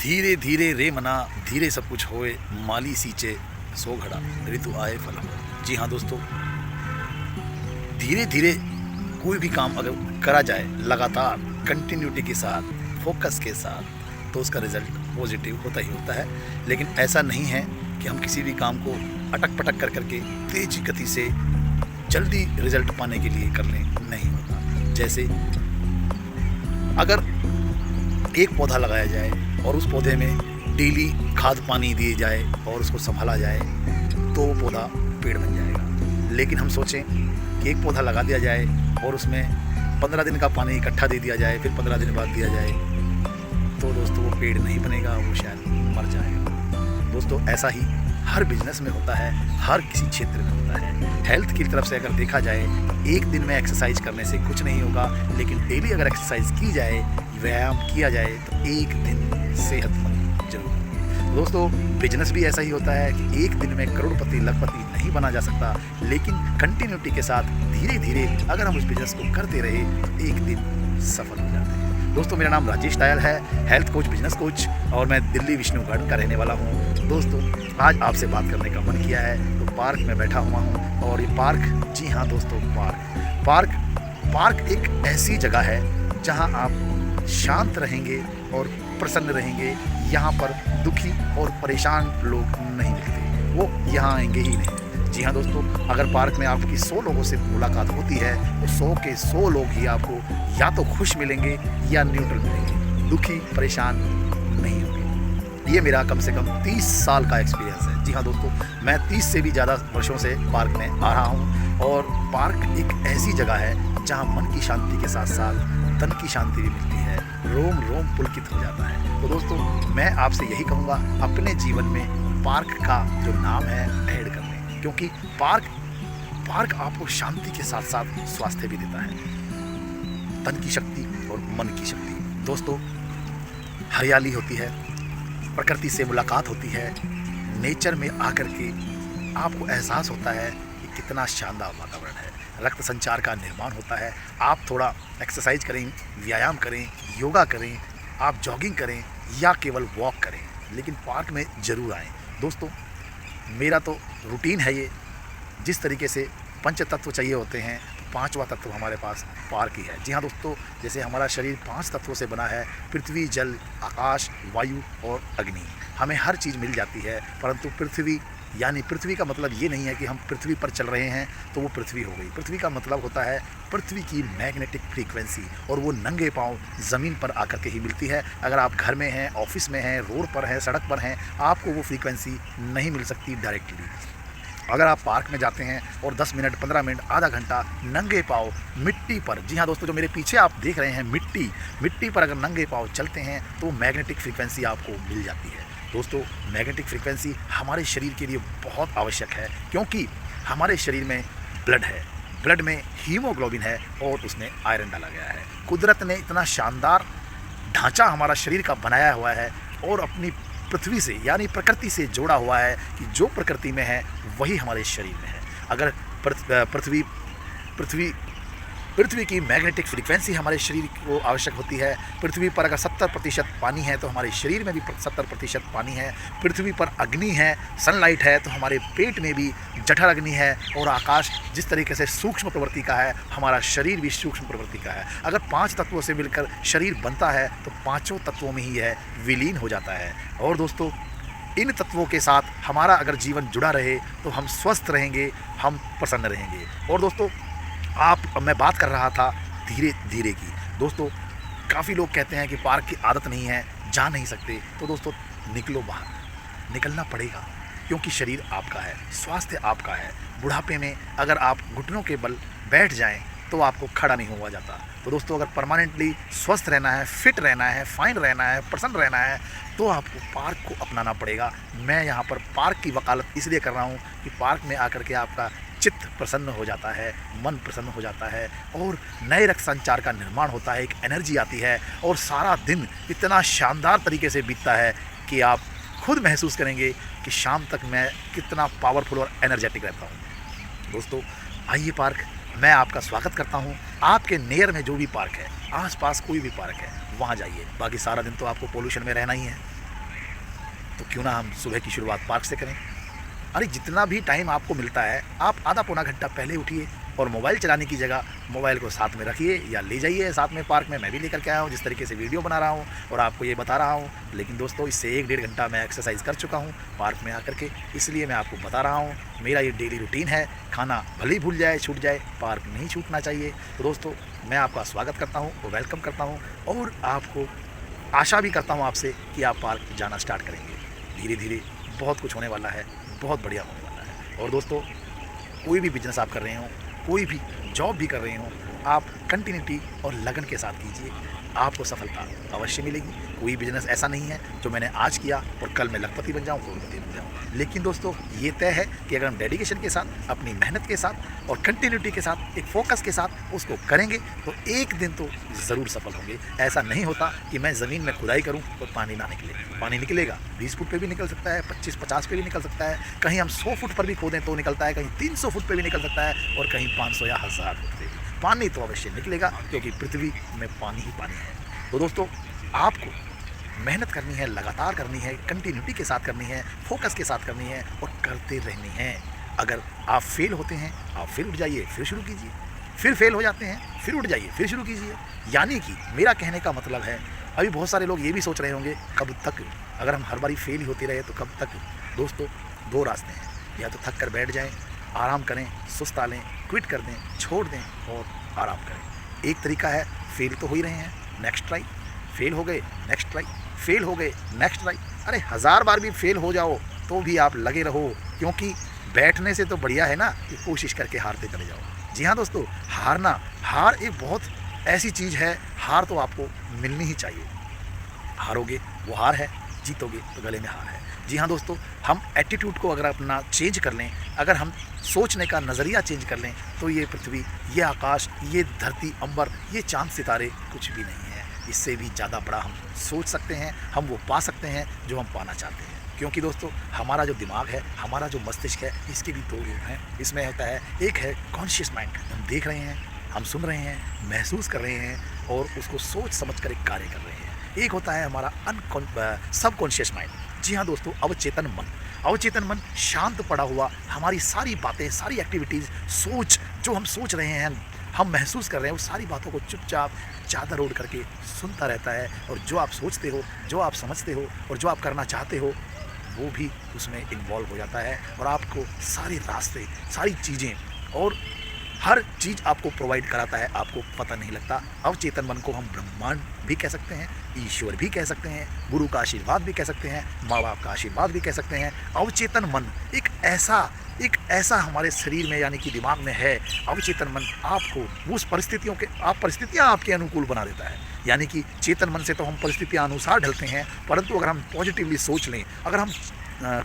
धीरे धीरे रे मना धीरे सब कुछ होए, माली सींचे सो घड़ा ऋतु आए फल हो। जी हाँ दोस्तों, धीरे धीरे कोई भी काम अगर करा जाए लगातार कंटिन्यूटी के साथ, फोकस के साथ, तो उसका रिजल्ट पॉजिटिव होता ही होता है। लेकिन ऐसा नहीं है कि हम किसी भी काम को अटक पटक कर करके तेज गति से जल्दी रिजल्ट पाने के लिए कर लें, नहीं होता। जैसे अगर एक पौधा लगाया जाए और उस पौधे में डेली खाद पानी दिए जाए और उसको संभाला जाए तो वो पौधा पेड़ बन जाएगा। लेकिन हम सोचें कि एक पौधा लगा दिया जाए और उसमें 15 दिन का पानी इकट्ठा दे दिया जाए, फिर 15 दिन बाद दिया जाए, तो दोस्तों वो पेड़ नहीं बनेगा, वो शायद मर जाएगा। दोस्तों ऐसा ही हर बिजनेस में होता है, हर किसी क्षेत्र में होता है। हेल्थ की तरफ से अगर देखा जाए, एक दिन में एक्सरसाइज करने से कुछ नहीं होगा, लेकिन डेली अगर एक्सरसाइज की जाए, व्यायाम किया जाए, तो एक दिन सेहतमंद जरूर होगा। दोस्तों बिजनेस भी ऐसा ही होता है कि एक दिन में करोड़पति लखपति नहीं बना जा सकता, लेकिन कंटिन्यूटी के साथ धीरे धीरे अगर हम उस बिजनेस को करते रहे तो एक दिन सफल हो जाते हैं। दोस्तों मेरा नाम राजेश टायल है, हेल्थ कोच, बिजनेस कोच, और मैं दिल्ली विष्णुगढ़ का रहने वाला हूँ। दोस्तों आज आपसे बात करने का मन किया है तो पार्क में बैठा हुआ हूँ, और ये पार्क, जी हाँ दोस्तों, पार्क एक ऐसी जगह है जहाँ आप शांत रहेंगे और प्रसन्न रहेंगे। यहाँ पर दुखी और परेशान लोग नहीं मिलते, वो यहाँ आएंगे ही नहीं। जी हाँ दोस्तों, अगर पार्क में आपकी 100 लोगों से मुलाकात होती है तो 100 के 100 लोग ही आपको या तो खुश मिलेंगे या न्यूट्रल मिलेंगे, दुखी परेशान नहीं होंगे। ये मेरा कम से कम 30 साल का एक्सपीरियंस है। जी हाँ दोस्तों, मैं 30 से भी ज़्यादा वर्षों से पार्क में आ रहा हूँ, और पार्क एक ऐसी जगह है जहाँ मन की शांति के साथ साथ तन की शांति भी मिलती है, रोम रोम पुलकित हो जाता है। तो दोस्तों मैं आपसे यही कहूँगा, अपने जीवन में पार्क का जो नाम है ऐड कर लें, क्योंकि पार्क आपको शांति के साथ साथ स्वास्थ्य भी देता है, तन की शक्ति और मन की शक्ति। दोस्तों हरियाली होती है, प्रकृति से मुलाकात होती है, नेचर में आकर के आपको एहसास होता है कि कितना शानदार वातावरण है, रक्त संचार का निर्माण होता है। आप थोड़ा एक्सरसाइज करें, व्यायाम करें, योगा करें, आप जॉगिंग करें या केवल वॉक करें, लेकिन पार्क में ज़रूर आएँ। दोस्तों मेरा तो रूटीन है ये, जिस तरीके से पंच तत्व चाहिए होते हैं, पांचवा तत्व हमारे पास पार्क ही है। जी हाँ दोस्तों, जैसे हमारा शरीर 5 तत्वों से बना है, पृथ्वी, जल, आकाश, वायु और अग्नि, हमें हर चीज़ मिल जाती है। परंतु पृथ्वी, यानी पृथ्वी का मतलब ये नहीं है कि हम पृथ्वी पर चल रहे हैं तो वो पृथ्वी हो गई। पृथ्वी का मतलब होता है पृथ्वी की मैग्नेटिक फ्रीक्वेंसी, और वो नंगे पांव ज़मीन पर आकर के ही मिलती है। अगर आप घर में हैं, ऑफिस में हैं, रोड पर हैं, सड़क पर हैं, आपको वो फ्रीक्वेंसी नहीं मिल सकती डायरेक्टली। अगर आप पार्क में जाते हैं और 10 मिनट, 15 मिनट, आधा घंटा नंगे पाँव मिट्टी पर, जी हाँ दोस्तों, जो मेरे पीछे आप देख रहे हैं मिट्टी पर अगर नंगे पाँव चलते हैं तो मैग्नेटिक फ्रीक्वेंसी आपको मिल जाती है। दोस्तों मैग्नेटिक फ्रीक्वेंसी हमारे शरीर के लिए बहुत आवश्यक है, क्योंकि हमारे शरीर में ब्लड है, ब्लड में हीमोग्लोबिन है और उसमें आयरन डाला गया है। कुदरत ने इतना शानदार ढांचा हमारा शरीर का बनाया हुआ है, और अपनी पृथ्वी से यानी प्रकृति से जोड़ा हुआ है कि जो प्रकृति में है वही हमारे शरीर में है। अगर पृथ्वी की मैग्नेटिक फ्रीक्वेंसी हमारे शरीर को आवश्यक होती है। पृथ्वी पर अगर 70% पानी है तो हमारे शरीर में भी 70% पानी है। पृथ्वी पर अग्नि है, सनलाइट है, तो हमारे पेट में भी जठर अग्नि है। और आकाश जिस तरीके से सूक्ष्म प्रवृत्ति का है, हमारा शरीर भी सूक्ष्म प्रवृत्ति का है। अगर 5 तत्वों से मिलकर शरीर बनता है तो 5 तत्वों में ही यह विलीन हो जाता है। और दोस्तों इन तत्वों के साथ हमारा अगर जीवन जुड़ा रहे तो हम स्वस्थ रहेंगे, हम प्रसन्न रहेंगे। और दोस्तों मैं बात कर रहा था धीरे धीरे की। दोस्तों काफ़ी लोग कहते हैं कि पार्क की आदत नहीं है, जा नहीं सकते, तो दोस्तों निकलो बाहर, निकलना पड़ेगा, क्योंकि शरीर आपका है, स्वास्थ्य आपका है। बुढ़ापे में अगर आप घुटनों के बल बैठ जाएं तो आपको खड़ा नहीं हुआ जाता। तो दोस्तों अगर परमानेंटली स्वस्थ रहना है, फिट रहना है, फाइन रहना है, प्रसन्न रहना है, तो आपको पार्क को अपनाना पड़ेगा। मैं यहाँ पर पार्क की वकालत इसलिए कर रहा हूँ कि पार्क में आकर के आपका चित्त प्रसन्न हो जाता है, मन प्रसन्न हो जाता है, और नए रक्त संचार का निर्माण होता है, एक एनर्जी आती है, और सारा दिन इतना शानदार तरीके से बीतता है कि आप खुद महसूस करेंगे कि शाम तक मैं कितना पावरफुल और एनर्जेटिक रहता हूँ। दोस्तों आइए पार्क, मैं आपका स्वागत करता हूँ। आपके नियर में जो भी पार्क है, आसपास कोई भी पार्क है, वहाँ जाइए। बाकी सारा दिन तो आपको पोल्यूशन में रहना ही है, तो क्यों ना हम सुबह की शुरुआत पार्क से करें। अरे जितना भी टाइम आपको मिलता है आप आधा पौना घंटा पहले उठिए और मोबाइल चलाने की जगह मोबाइल को साथ में रखिए या ले जाइए साथ में पार्क में। मैं भी लेकर के आया हूँ, जिस तरीके से वीडियो बना रहा हूँ और आपको ये बता रहा हूँ। लेकिन दोस्तों इससे 1-1.5 घंटा मैं एक्सरसाइज कर चुका हूँ पार्क में आकर के, इसलिए मैं आपको बता रहा हूँ मेरा ये डेली रूटीन है। खाना भले ही भूल जाए छूट जाए, पार्क नहीं छूटना चाहिए। तो दोस्तों मैं आपका स्वागत करता हूँ, वेलकम करता हूँ और आपको आशा भी करता हूँ आपसे कि आप पार्क जाना स्टार्ट करेंगे। धीरे धीरे बहुत कुछ होने वाला है, बहुत बढ़िया होने वाला है। और दोस्तों कोई भी बिजनेस आप कर रहे हो, कोई भी जॉब भी कर रहे हो, आप कंटिन्यूटी और लगन के साथ कीजिए, आपको सफलता अवश्य मिलेगी। कोई बिजनेस ऐसा नहीं है जो मैंने आज किया और कल मैं लखपति बन जाऊँ, करोड़पति बन जाऊँ। लेकिन दोस्तों ये तय है कि अगर हम डेडिकेशन के साथ, अपनी मेहनत के साथ और कंटिन्यूटी के साथ, एक फोकस के साथ उसको करेंगे तो एक दिन तो ज़रूर सफल होंगे। ऐसा नहीं होता कि मैं ज़मीन में खुदाई करूँ तो पानी ना निकले। पानी निकलेगा, 20 फुट पे भी निकल सकता है, 25-50 पे भी निकल सकता है, कहीं हम 100 फुट पर भी खोदें तो निकलता है, कहीं 300 फुट पे भी निकल सकता है और कहीं 500 या 1000 फुट पे। पानी तो अवश्य निकलेगा क्योंकि पृथ्वी में पानी ही पानी है। तो दोस्तों आपको मेहनत करनी है, लगातार करनी है, कंटिन्यूटी के साथ करनी है, फोकस के साथ करनी है और करते रहनी है। अगर आप फेल होते हैं आप फिर उठ जाइए, फिर शुरू कीजिए, फिर फेल हो जाते हैं फिर उठ जाइए, फिर शुरू कीजिए। यानी कि मेरा कहने का मतलब है, अभी बहुत सारे लोग ये भी सोच रहे होंगे कब तक, अगर हम हर बारी फेल ही होते रहे तो कब तक। दोस्तों 2 रास्ते हैं, या तो थक कर बैठ जाएं, आराम करें, सुस्ता लें, क्विट कर दें, छोड़ दें और आराम करें। एक तरीका है फेल तो हो ही रहे हैं, नेक्स्ट ट्राई, फेल हो गए नेक्स्ट ट्राई, फेल हो गए नेक्स्ट ट्राई। अरे 1000 बार भी फेल हो जाओ तो भी आप लगे रहो, क्योंकि बैठने से तो बढ़िया है ना कि कोशिश करके हारते चले जाओ। जी हाँ दोस्तों, हार एक बहुत ऐसी चीज़ है, हार तो आपको मिलनी ही चाहिए। हारोगे वो हार है, जीतोगे तो गले में हार है। जी हाँ दोस्तों, हम एटीट्यूड को अगर अपना चेंज कर लें, अगर हम सोचने का नज़रिया चेंज कर लें तो ये पृथ्वी, ये आकाश, ये धरती, अंबर, ये चांद सितारे कुछ भी नहीं है। इससे भी ज़्यादा बड़ा हम सोच सकते हैं, हम वो पा सकते हैं जो हम पाना चाहते हैं। क्योंकि दोस्तों हमारा जो दिमाग है, हमारा जो मस्तिष्क है, इसके भी 2 रूप हैं। इसमें होता है, एक है कॉन्शियस माइंड, हम देख रहे हैं, हम सुन रहे हैं, महसूस कर रहे हैं और उसको सोच समझ कर एक कार्य कर रहे हैं। एक होता है हमारा सबकॉन्शियस माइंड। जी हाँ दोस्तों, अवचेतन मन। अवचेतन मन शांत पड़ा हुआ हमारी सारी बातें, सारी एक्टिविटीज़, सोच, जो हम सोच रहे हैं, हम महसूस कर रहे हैं, वो सारी बातों को चुपचाप चादर ओढ़ करके सुनता रहता है। और जो आप सोचते हो, जो आप समझते हो और जो आप करना चाहते हो, वो भी उसमें इन्वॉल्व हो जाता है और आपको सारे रास्ते, सारी चीज़ें और हर चीज़ आपको प्रोवाइड कराता है, आपको पता नहीं लगता। अवचेतन मन को हम ब्रह्मांड भी कह सकते हैं, ईश्वर भी कह सकते हैं, गुरु का आशीर्वाद भी कह सकते हैं, माँ बाप का आशीर्वाद भी कह सकते हैं। अवचेतन मन एक ऐसा हमारे शरीर में यानी कि दिमाग में है। अवचेतन मन आपको उस परिस्थितियाँ आपके अनुकूल बना देता है। यानी कि चेतन मन से तो हम परिस्थितियाँ अनुसार ढलते हैं, परंतु अगर हम पॉजिटिवली सोच लें, अगर हम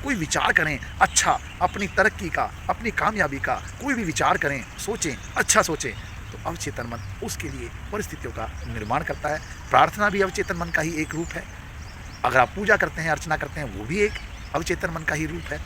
कोई विचार करें अच्छा, अपनी तरक्की का, अपनी कामयाबी का कोई भी विचार करें, सोचें, अच्छा सोचें, तो अवचेतन मन उसके लिए परिस्थितियों का निर्माण करता है। प्रार्थना भी अवचेतन मन का ही एक रूप है। अगर आप पूजा करते हैं, अर्चना करते हैं, वो भी एक अवचेतन मन का ही रूप है।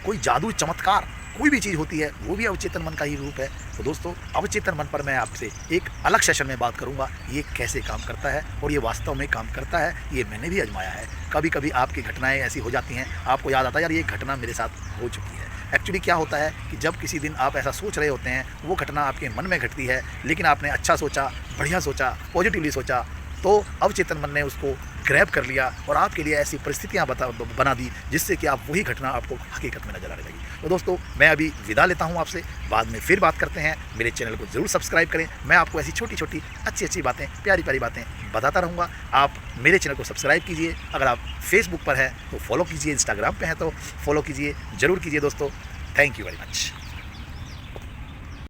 कोई जादू, चमत्कार, कोई भी चीज़ होती है, वो भी अवचेतन मन का ही रूप है। तो दोस्तों अवचेतन मन पर मैं आपसे एक अलग सेशन में बात करूंगा, ये कैसे काम करता है और ये वास्तव में काम करता है, ये मैंने भी आजमाया है। कभी कभी आपकी घटनाएं ऐसी हो जाती हैं, आपको याद आता है यार ये घटना मेरे साथ हो चुकी है। एक्चुअली क्या होता है कि जब किसी दिन आप ऐसा सोच रहे होते हैं, वो घटना आपके मन में घटती है, लेकिन आपने अच्छा सोचा, बढ़िया सोचा, पॉजिटिवली सोचा, तो अवचेतन मन ने उसको ग्रैब कर लिया और आपके लिए ऐसी परिस्थितियाँ बना दी जिससे कि आप वही घटना आपको हकीकत में नजर आने लगी। तो दोस्तों मैं अभी विदा लेता हूँ आपसे, बाद में फिर बात करते हैं। मेरे चैनल को ज़रूर सब्सक्राइब करें, मैं आपको ऐसी छोटी छोटी अच्छी बातें, प्यारी प्यारी बातें बताता रहूँगा। आप मेरे चैनल को सब्सक्राइब कीजिए, अगर आप फेसबुक पर हैं तो फॉलो कीजिए, इंस्टाग्राम पर हैं तो फॉलो कीजिए, ज़रूर कीजिए दोस्तों। Thank you very much.